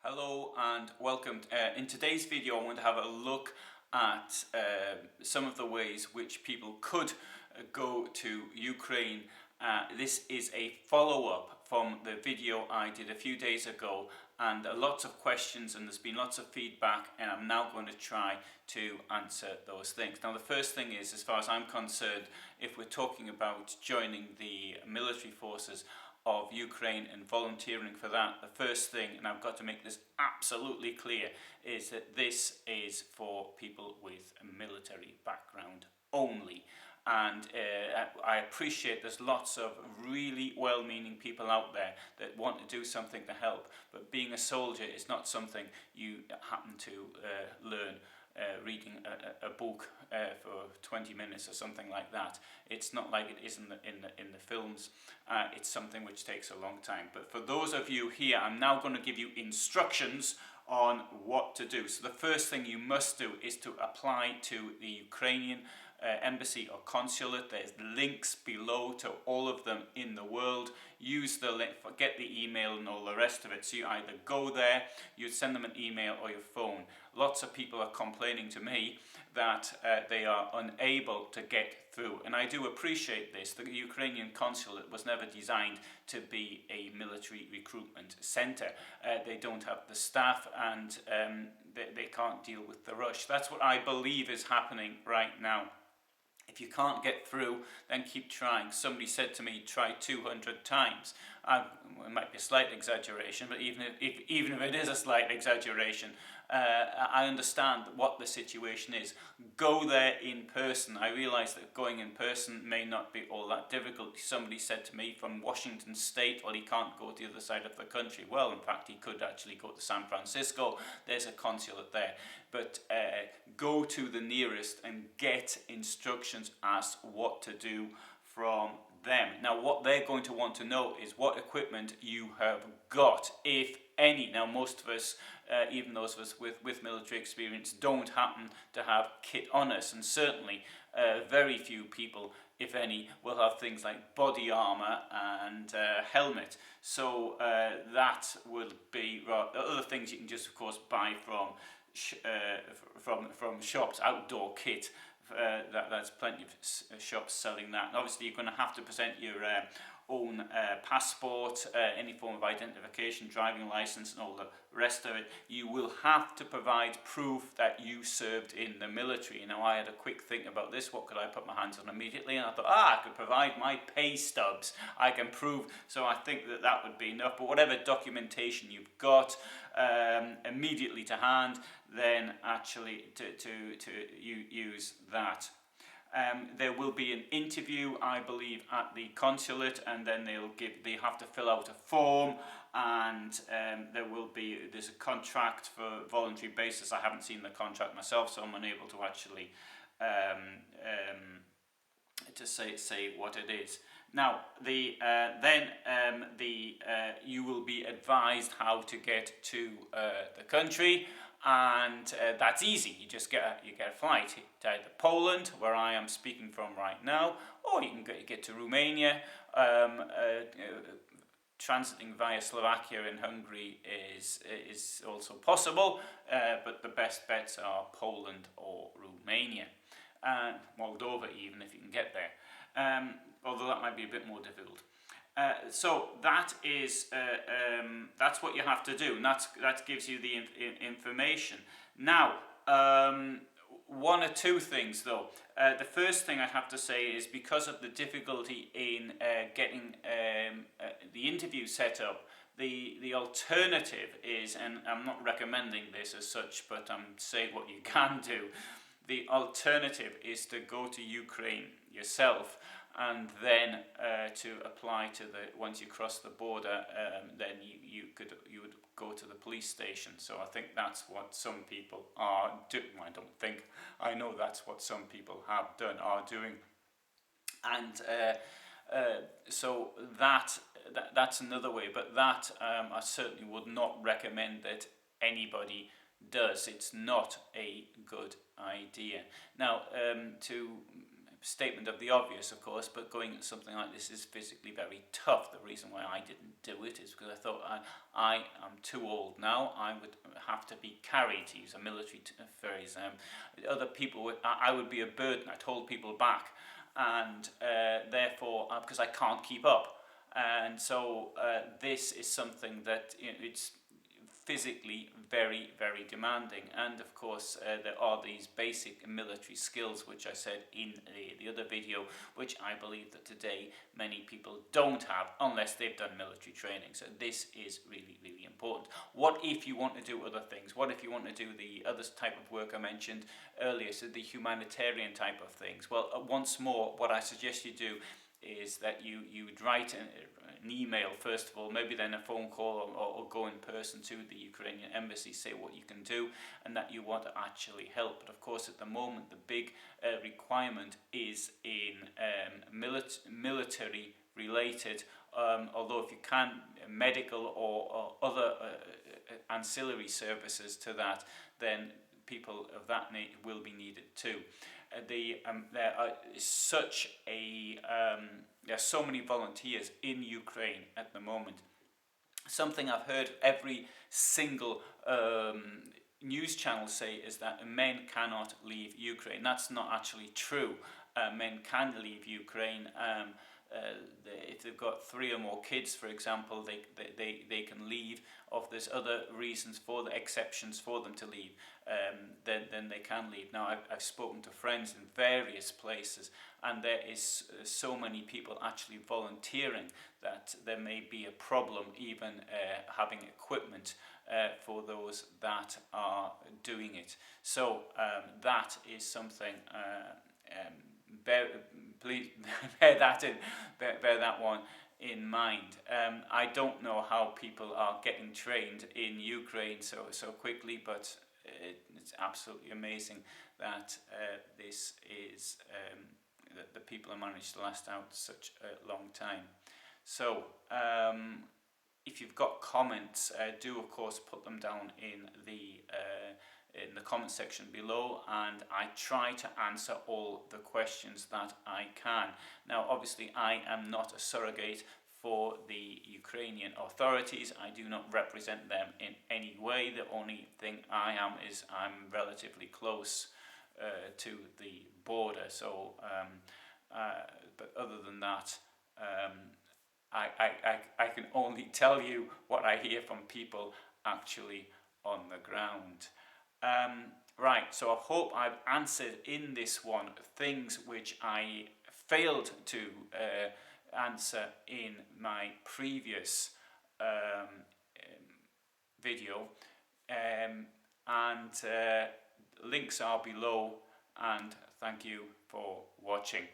Hello and welcome. In today's video I want to have a look at some of the ways which people could go to Ukraine. This is a follow-up from the video I did a few days ago, and lots of questions, and there's been lots of feedback, and I'm now going to try to answer those things. Now the first thing is, as far as I'm concerned, if we're talking about joining the military forces of Ukraine and volunteering for that, the first thing, and I've got to make this absolutely clear, is that this is for people with a military background only. And I appreciate there's lots of really well-meaning people out there that want to do something to help, but being a soldier is not something you happen to learn reading a book for 20 minutes or something like that. It's not like it is in the films. It's something which takes a long time. But for those of you here, I'm now going to give you instructions on what to do. So the first thing you must do is to apply to the Ukrainian embassy or consulate. There's links below to all of them in the world. Use the link, get the email and all the rest of it. So you either go there, you send them an email or your phone. Lots of people are complaining to me that they are unable to get through, and I do appreciate this. The Ukrainian consulate was never designed to be a military recruitment centre. They don't have the staff, and they can't deal with the rush. That's what I believe is happening right now. If you can't get through, then keep trying. Somebody said to me, try 200 times. It might be a slight exaggeration, but even if it is a slight exaggeration, I understand what the situation is. Go there in person. I realise that going in person may not be all that difficult. Somebody said to me from Washington State, well, he can't go to the other side of the country. Well, in fact, he could actually go to San Francisco. There's a consulate there. But go to the nearest and get instructions as what to do from them. Now, what they're going to want to know is what equipment you have got, if any. Now, most of us, even those of us with military experience, don't happen to have kit on us, and certainly very few people, if any, will have things like body armour and helmet. So that will be other things you can just, of course, buy from shops, outdoor kit. That's plenty of shops selling that. And obviously, you're going to have to present your own passport, any form of identification, driving license, and all the rest of it. You will have to provide proof that you served in the military. Now, I had a quick think about this. What could I put my hands on immediately? And I thought, I could provide my pay stubs. I can prove. So I think that would be enough. But whatever documentation you've got immediately to hand, then actually to use that. There will be an interview, I believe, at the consulate, and then they have to fill out a form, and there's a contract for voluntary basis. I haven't seen the contract myself, so I'm unable to actually to say what it is. Now, you will be advised how to get to the country. And that's easy. You just get a flight to either Poland, where I am speaking from right now, or you can get to Romania. Transiting via Slovakia and Hungary is also possible, but the best bets are Poland or Romania, and Moldova even, if you can get there. Although that might be a bit more difficult. So that is that's what you have to do, and that gives you the information. Now, one or two things though. The first thing I have to say is, because of the difficulty in getting the interview set up, the alternative is, and I'm not recommending this as such, but I'm saying what you can do. The alternative is to go to Ukraine yourself, and then to apply to once you cross the border, then you would go to the police station. So I think that's what some people are doing. I know that's what some people are doing, and so that's another way. But that I certainly would not recommend that anybody does. It's not a good idea. Now, to statement of the obvious, of course, but going at something like this is physically very tough. The reason why I didn't do it is because I thought I am too old now. I would have to be carried, to use a military phrase. Other people would, I would be a burden. I'd hold people back, and therefore, because I can't keep up. And so this is something that, you know, it's physically very, very demanding. And of course, there are these basic military skills, which I said in the other video, which I believe that today many people don't have unless they've done military training. So this is really, really important. What if you want to do other things? What if you want to do the other type of work I mentioned earlier, so the humanitarian type of things? Well, once more, what I suggest you do is that you would write an email first of all, maybe then a phone call, or go in person to the Ukrainian embassy, say what you can do and that you want to actually help. But of course, at the moment, the big requirement is in military related, although if you can, medical or other ancillary services to that, then people of that will be needed too. There are so many volunteers in Ukraine at the moment. Something I've heard every single news channel say is that men cannot leave Ukraine. That's not actually true. Men can leave Ukraine. If they've got 3 or more kids, for example, they can leave. Or if there's other reasons for the exceptions for them to leave, then they can leave. Now, I've spoken to friends in various places, and there is so many people actually volunteering that there may be a problem even having equipment for those that are doing it. So that is something. Please bear that one in mind. I don't know how people are getting trained in Ukraine so quickly, but it's absolutely amazing that this is that the people have managed to last out such a long time. So if you've got comments, do of course put them down in the comment section below, and I try to answer all the questions that I can. Now, obviously, I am not a surrogate for the Ukrainian authorities. I do not represent them in any way. The only thing I am is I'm relatively close to the border. So, but other than that, I can only tell you what I hear from people actually on the ground. Right, so I hope I've answered in this one things which I failed to answer in my previous video, and links are below, and thank you for watching.